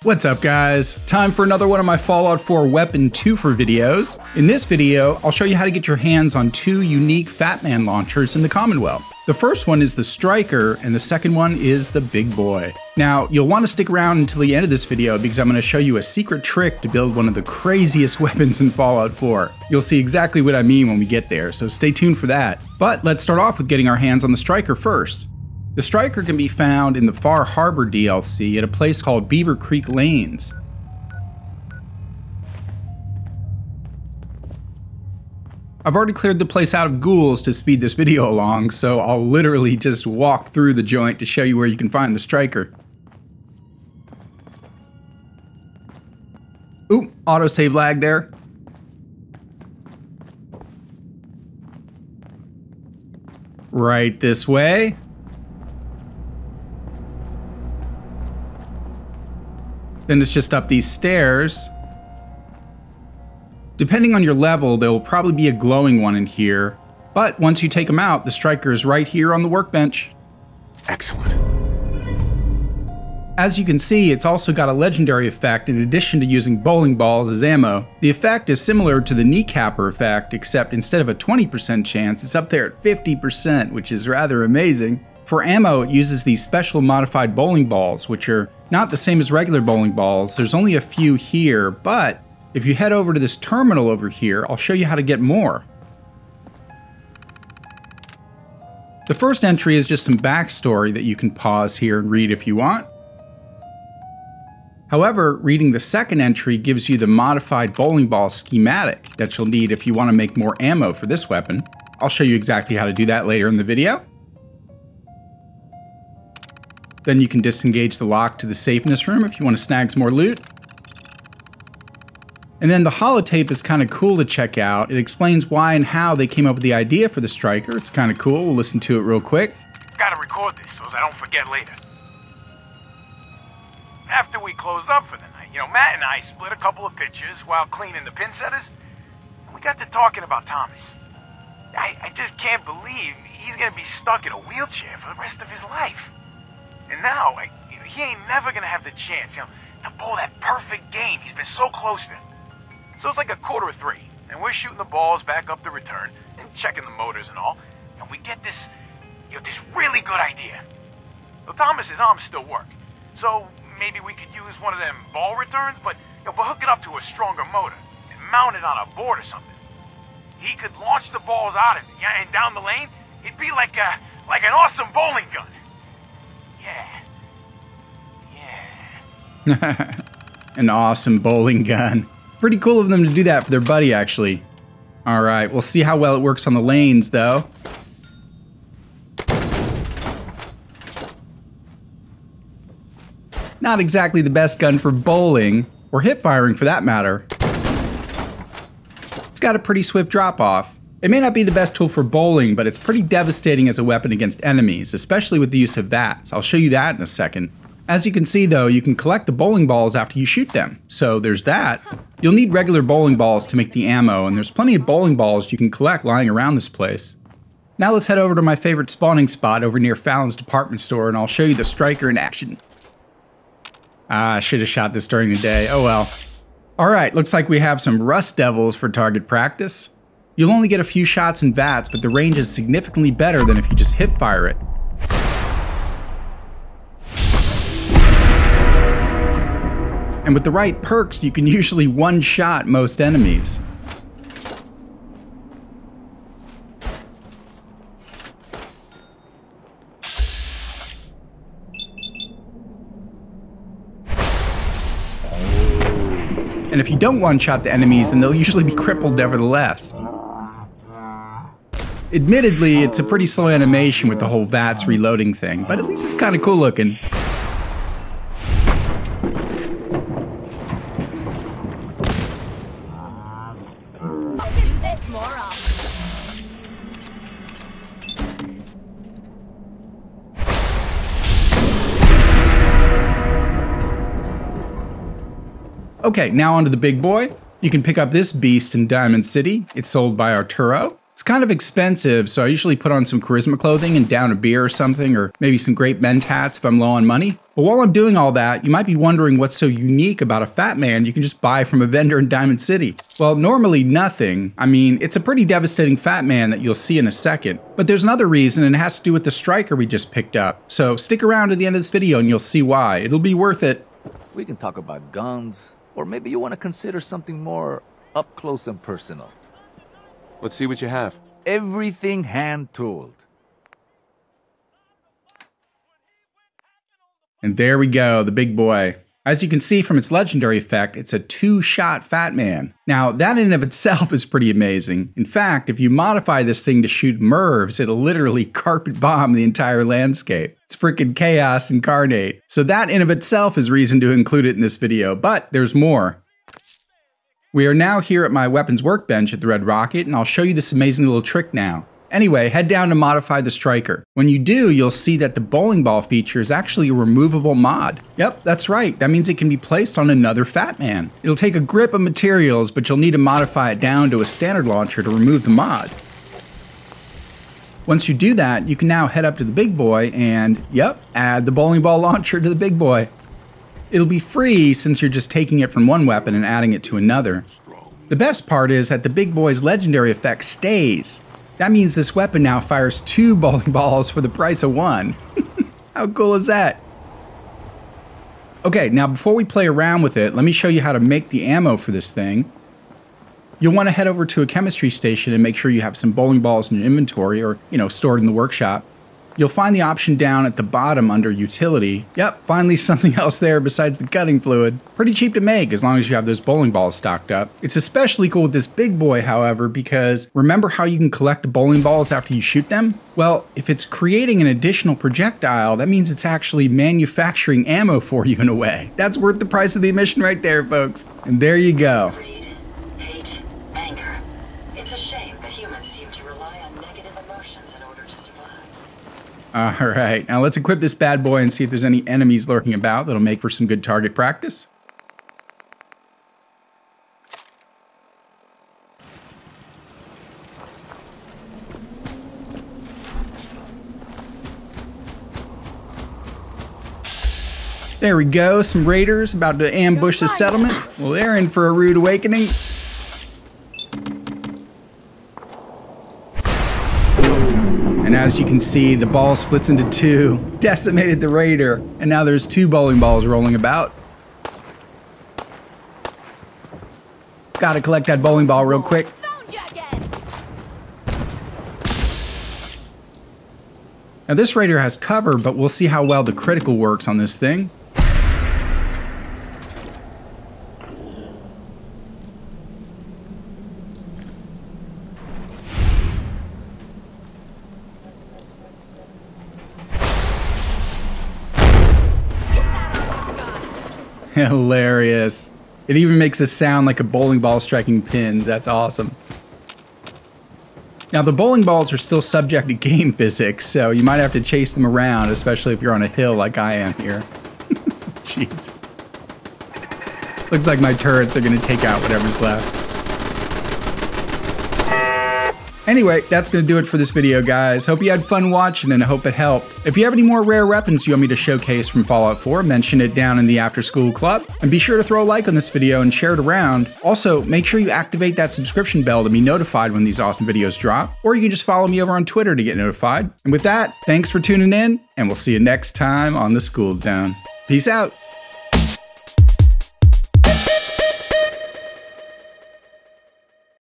What's up guys? Time for another one of my Fallout 4 weapon twofer videos. In this video, I'll show you how to get your hands on two unique Fatman launchers in the Commonwealth. The first one is the Striker, and the second one is the Big Boy. Now, you'll want to stick around until the end of this video because I'm going to show you a secret trick to build one of the craziest weapons in Fallout 4. You'll see exactly what I mean when we get there, so stay tuned for that. But let's start off with getting our hands on the Striker first. The Striker can be found in the Far Harbor DLC at a place called Beaver Creek Lanes. I've already cleared the place out of ghouls to speed this video along, so I'll literally just walk through the joint to show you where you can find the Striker. Oop, autosave lag there. Right this way. Then it's just up these stairs. Depending on your level, there will probably be a glowing one in here, but once you take them out, the Striker is right here on the workbench. Excellent. As you can see, it's also got a legendary effect in addition to using bowling balls as ammo. The effect is similar to the kneecapper effect, except instead of a 20% chance, it's up there at 50%, which is rather amazing. For ammo, it uses these special modified bowling balls, which are not the same as regular bowling balls. There's only a few here, but if you head over to this terminal over here, I'll show you how to get more. The first entry is just some backstory that you can pause here and read if you want. However, reading the second entry gives you the modified bowling ball schematic that you'll need if you want to make more ammo for this weapon. I'll show you exactly how to do that later in the video. Then you can disengage the lock to the safe in this room if you want to snag some more loot. And then the holotape is kind of cool to check out. It explains why and how they came up with the idea for the Striker. It's kind of cool. We'll listen to it real quick. Gotta record this so I don't forget later. After we closed up for the night, Matt and I split a couple of pictures while cleaning the pin setters. And we got to talking about Thomas. I just can't believe he's gonna be stuck in a wheelchair for the rest of his life. And now, he ain't never gonna have the chance, to bowl that perfect game he's been so close to. So it's like 2:45, and we're shooting the balls back up the return and checking the motors and all, and we get this, this really good idea. Well, Thomas's arms still work, so maybe we could use one of them ball returns, but hook it up to a stronger motor and mount it on a board or something. He could launch the balls out of it, and down the lane, it'd be like an awesome bowling gun. Yeah. An awesome bowling gun. Pretty cool of them to do that for their buddy, actually. Alright, we'll see how well it works on the lanes, though. Not exactly the best gun for bowling, or hip firing for that matter. It's got a pretty swift drop-off. It may not be the best tool for bowling, but it's pretty devastating as a weapon against enemies, especially with the use of VATs. I'll show you that in a second. As you can see though, you can collect the bowling balls after you shoot them. So there's that. You'll need regular bowling balls to make the ammo, and there's plenty of bowling balls you can collect lying around this place. Now let's head over to my favorite spawning spot over near Fallon's department store, and I'll show you the Striker in action. I should have shot this during the day, oh well. Alright, looks like we have some Rust Devils for target practice. You'll only get a few shots in VATs, but the range is significantly better than if you just hip fire it. And with the right perks, you can usually one-shot most enemies. And if you don't one-shot the enemies, then they'll usually be crippled nevertheless. Admittedly, it's a pretty slow animation with the whole VATS reloading thing, but at least it's kind of cool looking. Do this more often. Okay, now onto the Big Boy. You can pick up this beast in Diamond City. It's sold by Arturo. It's kind of expensive, so I usually put on some charisma clothing and down a beer or something, or maybe some great men's hats if I'm low on money. But while I'm doing all that, you might be wondering what's so unique about a Fatman you can just buy from a vendor in Diamond City. Well, normally nothing. I mean, it's a pretty devastating Fatman that you'll see in a second. But there's another reason, and it has to do with the striker we just picked up. So stick around to the end of this video and you'll see why. It'll be worth it. We can talk about guns, or maybe you want to consider something more up close and personal. Let's see what you have. Everything hand-tooled. And there we go, the big boy. As you can see from its legendary effect, it's a 2-shot Fatman. Now, that in and of itself is pretty amazing. In fact, if you modify this thing to shoot MIRVs, it'll literally carpet bomb the entire landscape. It's freaking chaos incarnate. So that in of itself is reason to include it in this video, but there's more. We are now here at my weapons workbench at the Red Rocket, and I'll show you this amazing little trick now. Anyway, head down to modify the striker. When you do, you'll see that the bowling ball feature is actually a removable mod. Yep, that's right. That means it can be placed on another Fatman. It'll take a grip of materials, but you'll need to modify it down to a standard launcher to remove the mod. Once you do that, you can now head up to the big boy and, yep, add the bowling ball launcher to the big boy. It'll be free since you're just taking it from one weapon and adding it to another. The best part is that the big boy's legendary effect stays. That means this weapon now fires 2 bowling balls for the price of 1. How cool is that? Okay, now before we play around with it, let me show you how to make the ammo for this thing. You'll want to head over to a chemistry station and make sure you have some bowling balls in your inventory or, stored in the workshop. You'll find the option down at the bottom under utility. Yep, finally something else there besides the cutting fluid. Pretty cheap to make as long as you have those bowling balls stocked up. It's especially cool with this big boy, however, because remember how you can collect the bowling balls after you shoot them? Well, if it's creating an additional projectile, that means it's actually manufacturing ammo for you in a way. That's worth the price of the admission right there, folks. And there you go. Greed, hate, anger. It's a shame that humans seem to rely on negative emotions in order to survive. Alright, now let's equip this bad boy and see if there's any enemies lurking about that'll make for some good target practice. There we go, some raiders about to ambush the settlement. Well, they're in for a rude awakening. And as you can see, the ball splits into 2, decimated the raider, and now there's 2 bowling balls rolling about. Gotta collect that bowling ball real quick. Found you again. Now this raider has cover, but we'll see how well the critical works on this thing. Hilarious. It even makes a sound like a bowling ball striking pins. That's awesome. Now the bowling balls are still subject to game physics, so you might have to chase them around, especially if you're on a hill like I am here. Jeez. Looks like my turrets are going to take out whatever's left. Anyway, that's going to do it for this video, guys. Hope you had fun watching and I hope it helped. If you have any more rare weapons you want me to showcase from Fallout 4, mention it down in the After School Club. And be sure to throw a like on this video and share it around. Also, make sure you activate that subscription bell to be notified when these awesome videos drop. Or you can just follow me over on Twitter to get notified. And with that, thanks for tuning in, and we'll see you next time on the Skooled Zone. Peace out.